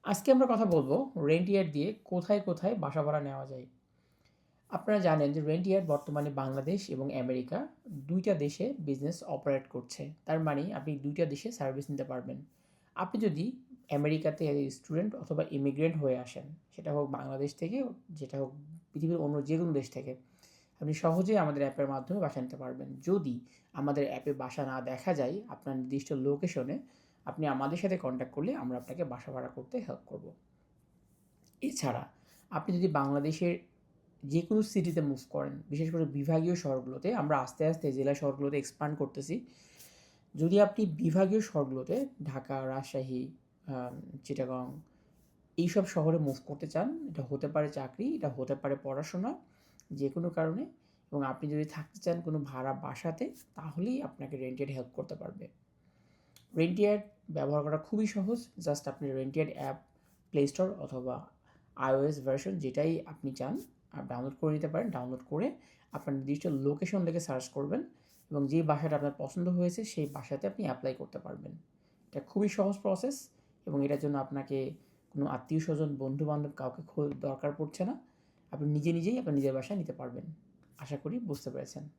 আজকে আমরা কথা বলবো রেন্টিয়ার দিয়ে কোথায় কোথায় বাসা ভাড়া নেওয়া যায়। আপনারা জানেন যে রেন্টিয়ার বর্তমানে বাংলাদেশ এবং আমেরিকা দুইটা দেশে বিজনেস অপারেট করছে। তার মানে আপনি দুইটা দেশে সার্ভিস নিতে পারবেন। আপনি যদি আমেরিকাতে স্টুডেন্ট অথবা ইমিগ্রেন্ট হয়ে আসেন, সেটা হোক বাংলাদেশ থেকে, যেটা হোক পৃথিবীর অন্য যে কোনো দেশ থেকে, আপনি সহজেই আমাদের অ্যাপের মাধ্যমে বাসা নিতে পারবেন। যদি আমাদের অ্যাপে বাসা না দেখা যায় আপনার নির্দিষ্ট লোকেশনে, আপনি আমাদের সাথে কন্ট্যাক্ট করলে আমরা আপনাকে বাসা ভাড়া করতে হেল্প করব। এছাড়া আপনি যদি বাংলাদেশের যে কোনো সিটিতে মুভ করেন, বিশেষ করে বিভাগীয় শহরগুলোতে, আমরা আস্তে আস্তে জেলা শহরগুলোতে এক্সপান্ড করতেছি। যদি আপনি বিভাগীয় শহরগুলোতে ঢাকা, রাজশাহী, চিটাগং এইসব শহরে মুভ করতে চান, এটা হতে পারে চাকরি, এটা হতে পারে পড়াশোনা, যে কোনো কারণে, এবং আপনি যদি থাকতে চান কোনো ভাড়া বাসাতে, তাহলেই আপনাকে রেন্টেড হেল্প করতে পারবে। রেন্টিয়ার ব্যবহার করা খুবই সহজ। জাস্ট আপনি রেন্টিয়ার অ্যাপ প্লে স্টোর অথবা iOS ভার্সন যেটাই আপনি চান ডাউনলোড করে নিতে পারেন। ডাউনলোড করে আপনার নির্দিষ্ট লোকেশন থেকে সার্চ করবেন এবং যে বাসাটা আপনার পছন্দ হয়েছে সেই বাসাতে আপনি অ্যাপ্লাই করতে পারবেন। এটা খুবই সহজ প্রসেস এবং এটার জন্য আপনাকে কোনো আত্মীয় স্বজন, বন্ধু বান্ধব কাউকে দরকার পড়ছে না। আপনি নিজে নিজেই আপনার নিজের বাসায় নিতে পারবেন। আশা করি বুঝতে পেরেছেন।